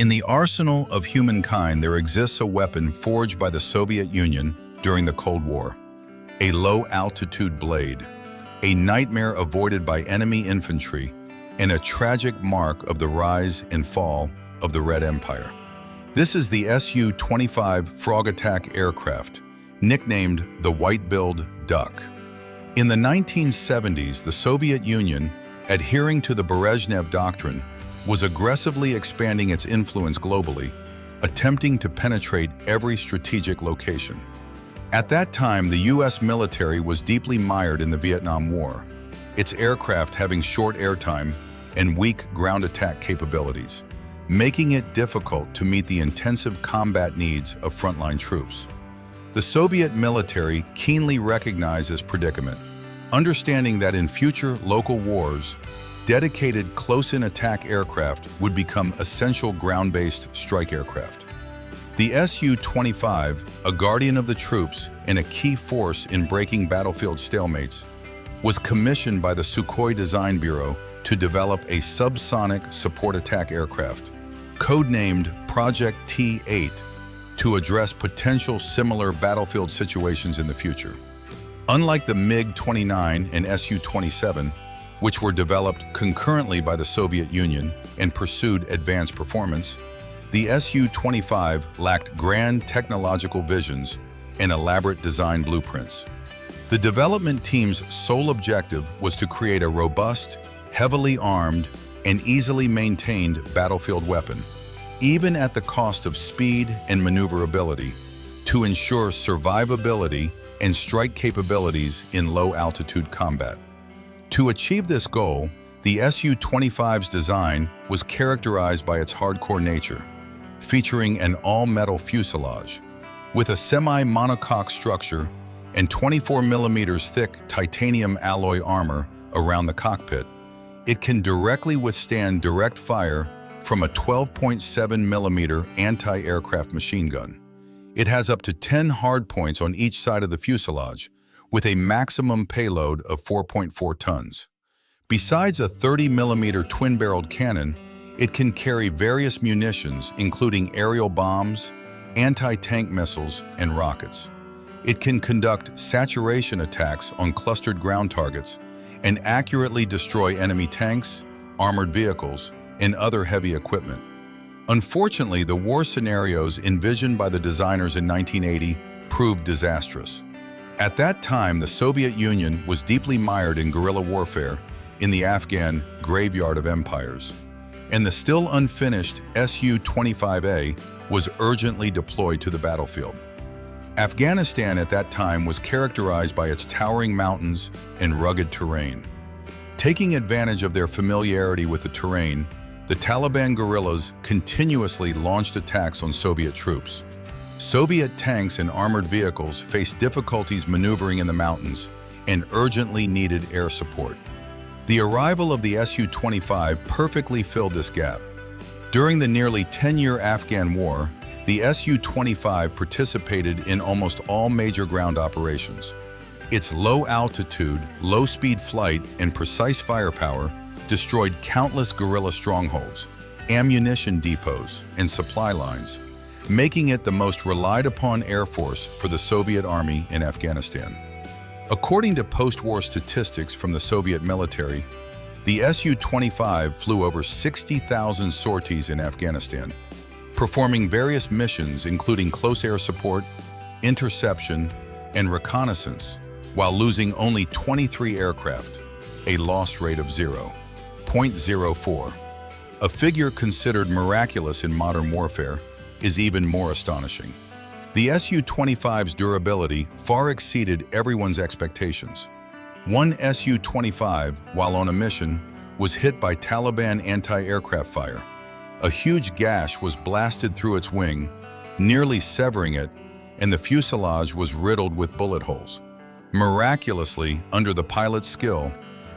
In the arsenal of humankind, there exists a weapon forged by the Soviet Union during the Cold War, a low-altitude blade, a nightmare avoided by enemy infantry, and a tragic mark of the rise and fall of the Red Empire. This is the Su-25 Frog attack aircraft, nicknamed the White-billed Duck. In the 1970s, the Soviet Union, adhering to the Brezhnev Doctrine, was aggressively expanding its influence globally, attempting to penetrate every strategic location. At that time, the U.S. military was deeply mired in the Vietnam War, its aircraft having short airtime and weak ground attack capabilities, making it difficult to meet the intensive combat needs of frontline troops. The Soviet military keenly recognized this predicament, understanding that in future local wars, dedicated close-in attack aircraft would become essential ground-based strike aircraft. The Su-25, a guardian of the troops and a key force in breaking battlefield stalemates, was commissioned by the Sukhoi Design Bureau to develop a subsonic support attack aircraft, codenamed Project T-8, to address potential similar battlefield situations in the future. Unlike the MiG-29 and Su-27, which were developed concurrently by the Soviet Union and pursued advanced performance, the Su-25 lacked grand technological visions and elaborate design blueprints. The development team's sole objective was to create a robust, heavily armed, and easily maintained battlefield weapon, even at the cost of speed and maneuverability, to ensure survivability and strike capabilities in low-altitude combat. To achieve this goal, the Su-25's design was characterized by its hardcore nature, featuring an all-metal fuselage, with a semi-monocoque structure and 24 millimeters thick titanium alloy armor around the cockpit. It can directly withstand direct fire from a 12.7 millimeter anti-aircraft machine gun. It has up to 10 hardpoints on each side of the fuselage, with a maximum payload of 4.4 tons. Besides a 30 millimeter twin-barreled cannon, it can carry various munitions, including aerial bombs, anti-tank missiles, and rockets. It can conduct saturation attacks on clustered ground targets and accurately destroy enemy tanks, armored vehicles, and other heavy equipment. Unfortunately, the war scenarios envisioned by the designers in 1980 proved disastrous. At that time, the Soviet Union was deeply mired in guerrilla warfare in the Afghan graveyard of empires, and the still unfinished Su-25A was urgently deployed to the battlefield. Afghanistan at that time was characterized by its towering mountains and rugged terrain. Taking advantage of their familiarity with the terrain, the Taliban guerrillas continuously launched attacks on Soviet troops. Soviet tanks and armored vehicles faced difficulties maneuvering in the mountains and urgently needed air support. The arrival of the Su-25 perfectly filled this gap. During the nearly 10-year Afghan war, the Su-25 participated in almost all major ground operations. Its low-altitude, low-speed flight, and precise firepower destroyed countless guerrilla strongholds, ammunition depots, and supply lines, making it the most relied-upon air force for the Soviet Army in Afghanistan. According to post-war statistics from the Soviet military, the Su-25 flew over 60,000 sorties in Afghanistan, performing various missions including close air support, interception, and reconnaissance, while losing only 23 aircraft, a loss rate of 0.04. A figure considered miraculous in modern warfare is even more astonishing. The Su-25's durability far exceeded everyone's expectations. One Su-25, while on a mission, was hit by Taliban anti-aircraft fire. A huge gash was blasted through its wing, nearly severing it, and the fuselage was riddled with bullet holes. Miraculously, under the pilot's skill,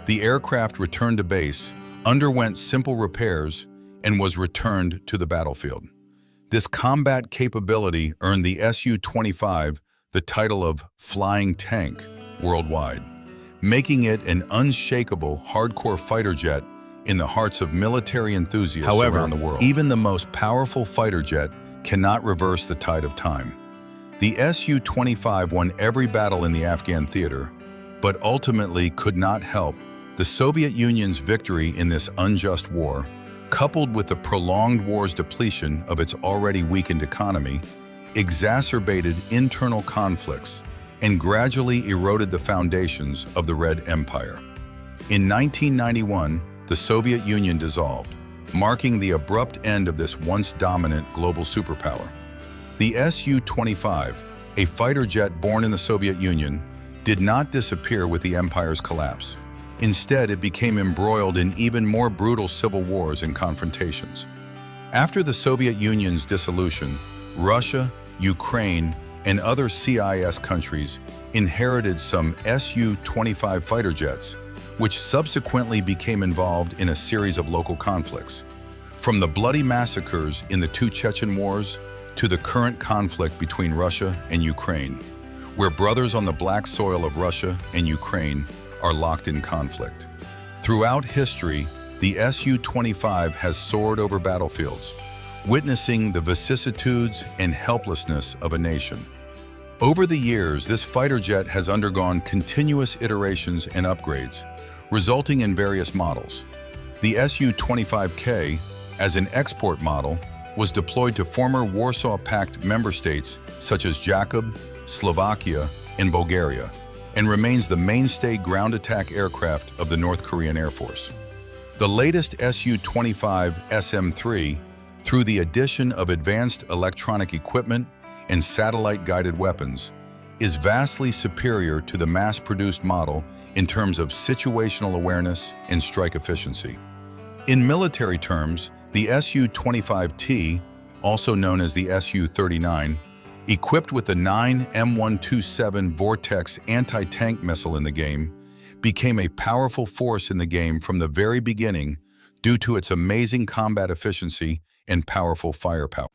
the aircraft returned to base, underwent simple repairs, and was returned to the battlefield. This combat capability earned the Su-25 the title of Flying Tank worldwide, making it an unshakable hardcore fighter jet in the hearts of military enthusiasts However, around the world. Even the most powerful fighter jet cannot reverse the tide of time. The Su-25 won every battle in the Afghan theater, but ultimately could not help. The Soviet Union's victory in this unjust war, coupled with the prolonged war's depletion of its already weakened economy, exacerbated internal conflicts and gradually eroded the foundations of the Red Empire. In 1991, the Soviet Union dissolved, marking the abrupt end of this once dominant global superpower. The Su-25, a fighter jet born in the Soviet Union, did not disappear with the empire's collapse. Instead, it became embroiled in even more brutal civil wars and confrontations. After the Soviet Union's dissolution, Russia, Ukraine, and other CIS countries inherited some Su-25 fighter jets, which subsequently became involved in a series of local conflicts. From the bloody massacres in the two Chechen wars to the current conflict between Russia and Ukraine, where brothers on the black soil of Russia and Ukraine are locked in conflict. Throughout history, the Su-25 has soared over battlefields, witnessing the vicissitudes and helplessness of a nation. Over the years, this fighter jet has undergone continuous iterations and upgrades, resulting in various models. The Su-25K, as an export model, was deployed to former Warsaw Pact member states such as Jacob, Slovakia, and Bulgaria, and remains the mainstay ground attack aircraft of the North Korean Air Force. The latest Su-25 SM-3, through the addition of advanced electronic equipment and satellite-guided weapons, is vastly superior to the mass-produced model in terms of situational awareness and strike efficiency. In military terms, the Su-25T, also known as the Su-39, equipped with the 9 M127 Vortex anti-tank missile in the game, became a powerful force in the game from the very beginning due to its amazing combat efficiency and powerful firepower.